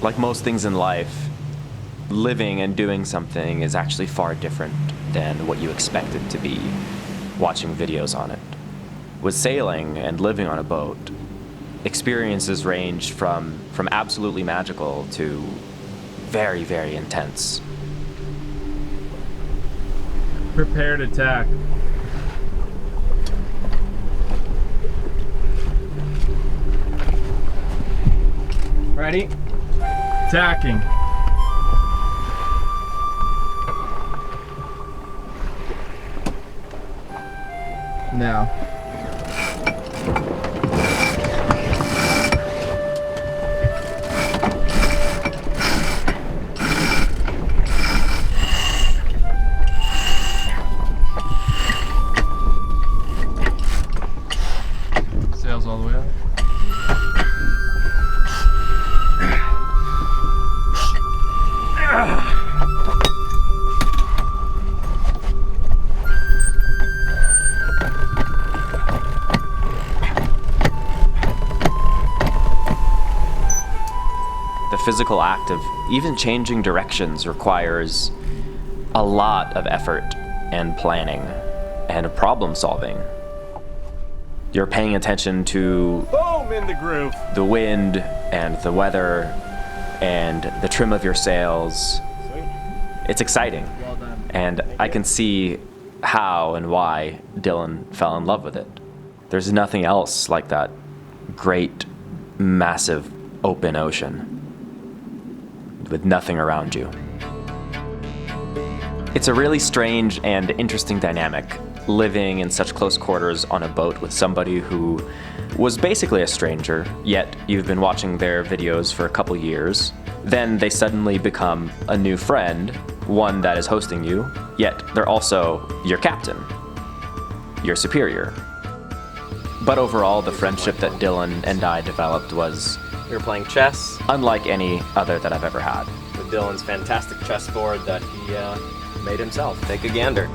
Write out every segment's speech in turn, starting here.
Like most things in life, living and doing something is actually far different than what you expect it to be watching videos on it. With sailing and living on a boat, experiences range from absolutely magical to very, very intense. Prepare to attack. Ready? Attacking. Now. Sails all the way up. The physical act of even changing directions requires a lot of effort and planning and problem solving. You're paying attention to Boom in the groove. the wind and the weather and the trim of your sails. Sweet. It's exciting. Well done. And I can see how and why Dylan fell in love with it. There's nothing else like that great, massive, open ocean with nothing around you. It's a really strange and interesting dynamic, living in such close quarters on a boat with somebody who was basically a stranger, yet you've been watching their videos for a couple years. Then they suddenly become a new friend, one that is hosting you, yet they're also your captain, your superior. But overall, the friendship that Dylan and I developed was We were playing chess unlike any other that I've ever had. with Dylan's fantastic chessboard that he made himself. Take a gander.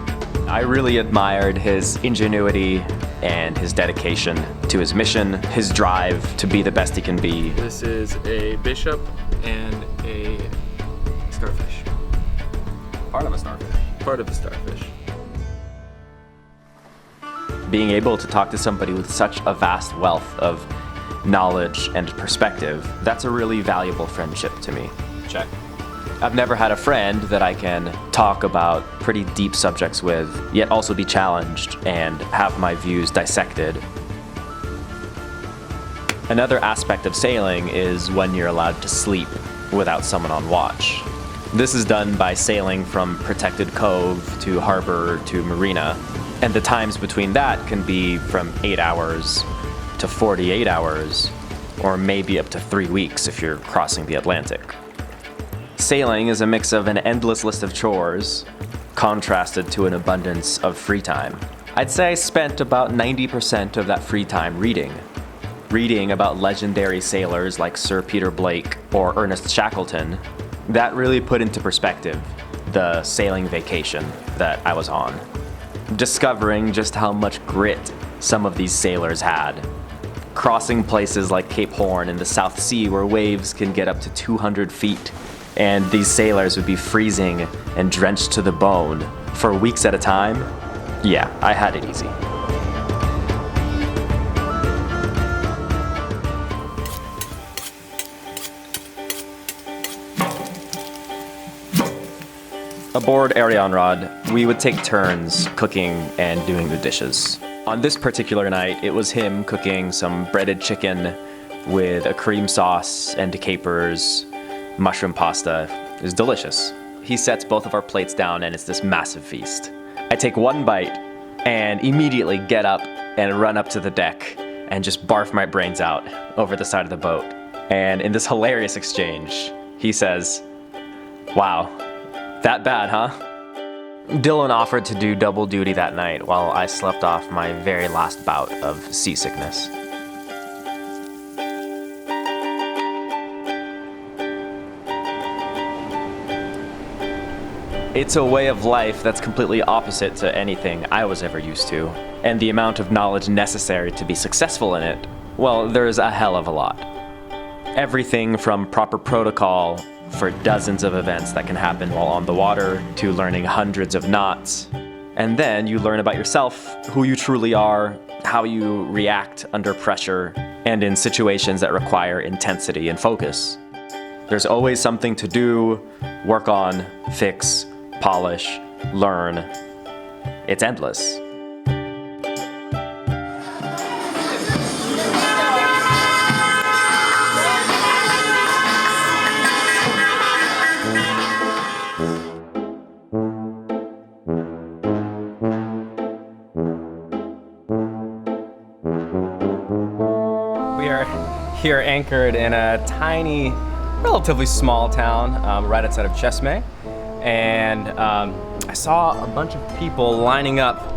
I really admired his ingenuity and his dedication to his mission, his drive to be the best he can be. This is a bishop and a starfish. Part of a starfish. Part of a starfish. Being able to talk to somebody with such a vast wealth of knowledge and perspective, that's a really valuable friendship to me. Check. I've never had a friend that I can talk about pretty deep subjects with, yet also be challenged and have my views dissected. Another aspect of sailing is when you're allowed to sleep without someone on watch. This is done by sailing from protected cove to harbor to marina, and the times between that can be from 8 hours to 48 hours, or maybe up to 3 weeks if you're crossing the Atlantic. Sailing is a mix of an endless list of chores, contrasted to an abundance of free time. I'd say I spent about 90% of that free time reading. Reading about legendary sailors like Sir Peter Blake or Ernest Shackleton. That really put into perspective the sailing vacation that I was on. Discovering just how much grit some of these sailors had. Crossing places like Cape Horn in the South Sea where waves can get up to 200 feet. And these sailors would be freezing and drenched to the bone for weeks at a time. Yeah, I had it easy. Aboard Arianrod, we would take turns cooking and doing the dishes. On this particular night, it was him cooking some breaded chicken with a cream sauce and capers, mushroom pasta. It was delicious. He sets both of our plates down and it's this massive feast. I take one bite and immediately get up and run up to the deck and just barf my brains out over the side of the boat. And in this hilarious exchange, he says, "Wow, that bad, huh?" Dylan offered to do double duty that night while I slept off my very last bout of seasickness. It's a way of life that's completely opposite to anything I was ever used to, and the amount of knowledge necessary to be successful in it, well, there's a hell of a lot. Everything from proper protocol for dozens of events that can happen while on the water to learning hundreds of knots. And then you learn about yourself, who you truly are, how you react under pressure, and in situations that require intensity and focus. There's always something to do, work on, fix, polish, learn. It's endless. We are here anchored in a tiny, relatively small town right outside of Cesme, and I saw a bunch of people lining up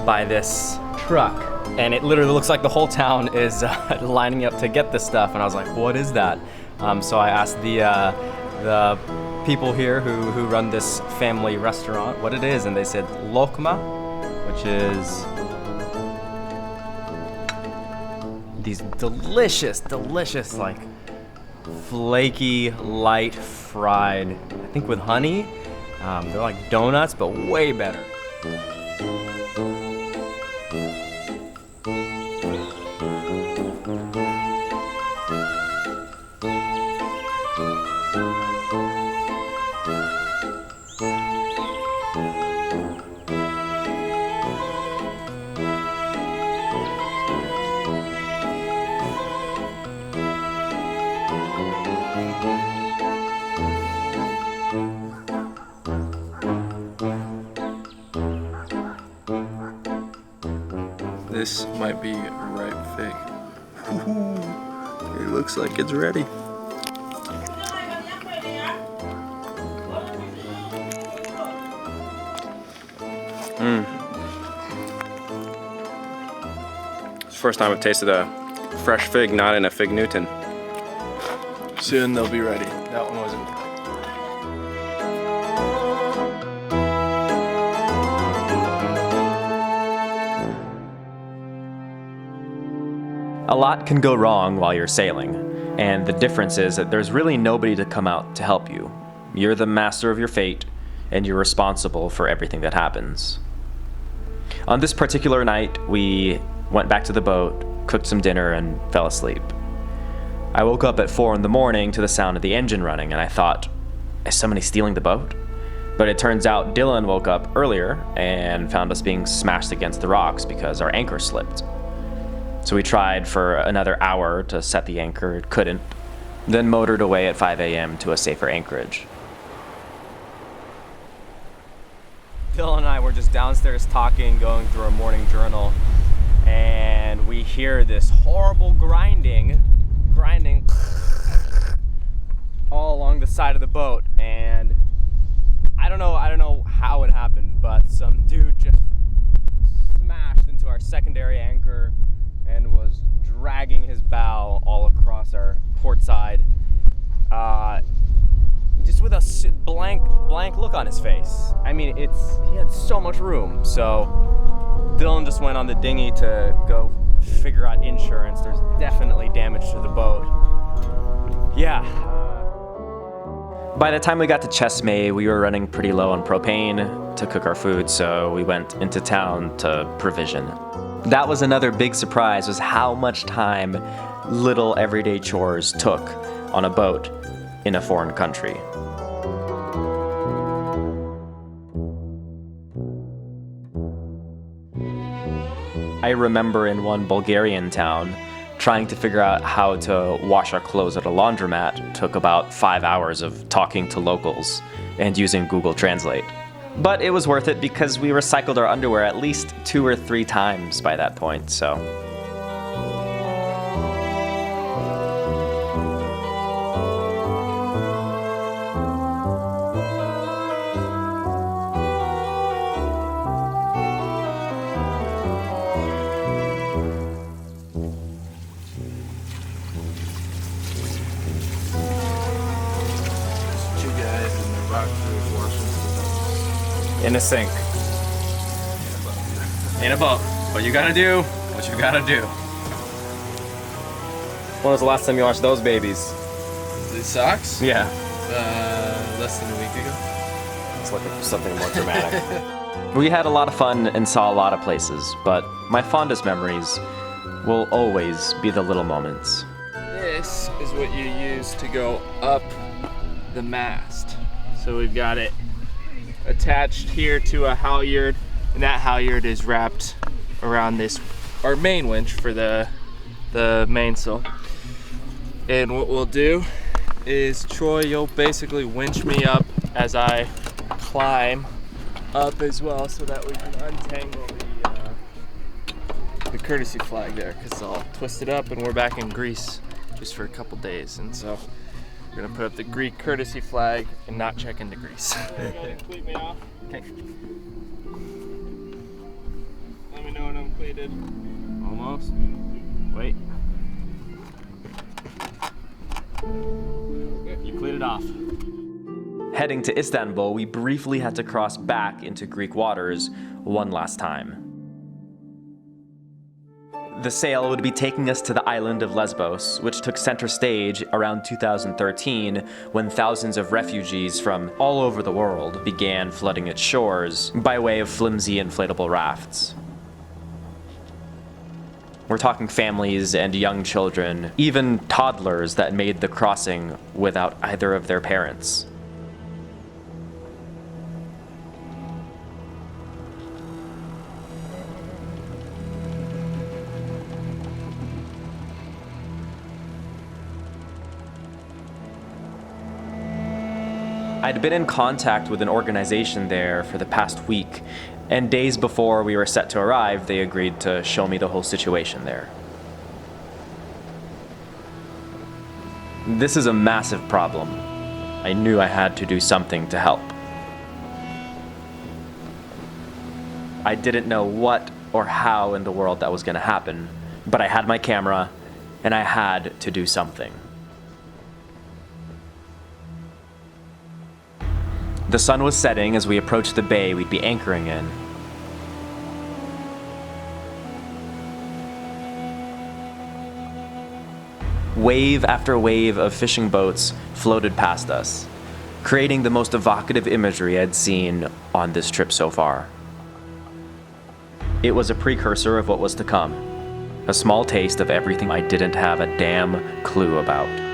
by this truck, and it literally looks like the whole town is lining up to get this stuff, and I was like, what is that? So I asked the people here who run this family restaurant what it is, and they said lokma, which is these delicious, like flaky, light fried, I think with honey. They're like donuts, but way better. This might be a ripe fig. Ooh, it looks like it's ready. It's the first time I've tasted a fresh fig not in a fig Newton. Soon they'll be ready. That one wasn't. A lot can go wrong while you're sailing, and the difference is that there's really nobody to come out to help you. You're the master of your fate, and you're responsible for everything that happens. On this particular night, we went back to the boat, cooked some dinner, and fell asleep. I woke up at 4 a.m. to the sound of the engine running, and I thought, is somebody stealing the boat? But it turns out Dylan woke up earlier and found us being smashed against the rocks because our anchor slipped. So we tried for another hour to set the anchor, couldn't, then motored away at 5 a.m. to a safer anchorage. Dylan and I were just downstairs talking, going through our morning journal, and we hear this horrible grinding all along the side of the boat, and I don't know how it happened, but some dude just smashed into our secondary anchor and was dragging his bow all across our port side, just with a blank look on his face. I mean, he had so much room. So Dylan just went on the dinghy to go figure out insurance. There's definitely damage to the boat. Yeah. By the time we got to Cesme, we were running pretty low on propane to cook our food, so we went into town to provision. That was another big surprise, was how much time little everyday chores took on a boat in a foreign country. I remember in one Bulgarian town, trying to figure out how to wash our clothes at a laundromat took about 5 hours of talking to locals and using Google Translate. But it was worth it because we recycled our underwear at least 2 or 3 times by that point, so. In a sink. In a boat. What you gotta do, what you gotta do. When was the last time you watched those babies? These socks? Yeah. Less than a week ago. I was looking for something more dramatic. We had a lot of fun and saw a lot of places, but my fondest memories will always be the little moments. This is what you use to go up the mast. So we've got it attached here to a halyard, and that halyard is wrapped around this, our main winch for the mainsail. And what we'll do is, Troy, you'll basically winch me up as I climb up as well, so that we can untangle the courtesy flag there, because it's all twisted up and we're back in Greece just for a couple days. And so we're gonna put up the Greek courtesy flag and not check into Greece. Cleat me off. Okay. Let me know when I'm cleated. Almost. Wait. You cleared it off. Heading to Istanbul, we briefly had to cross back into Greek waters one last time. The sail would be taking us to the island of Lesbos, which took center stage around 2013 when thousands of refugees from all over the world began flooding its shores by way of flimsy inflatable rafts. We're talking families and young children, even toddlers that made the crossing without either of their parents. I'd been in contact with an organization there for the past week, and days before we were set to arrive, they agreed to show me the whole situation there. This is a massive problem. I knew I had to do something to help. I didn't know what or how in the world that was going to happen, but I had my camera, and I had to do something. The sun was setting as we approached the bay we'd be anchoring in. Wave after wave of fishing boats floated past us, creating the most evocative imagery I'd seen on this trip so far. It was a precursor of what was to come, a small taste of everything I didn't have a damn clue about.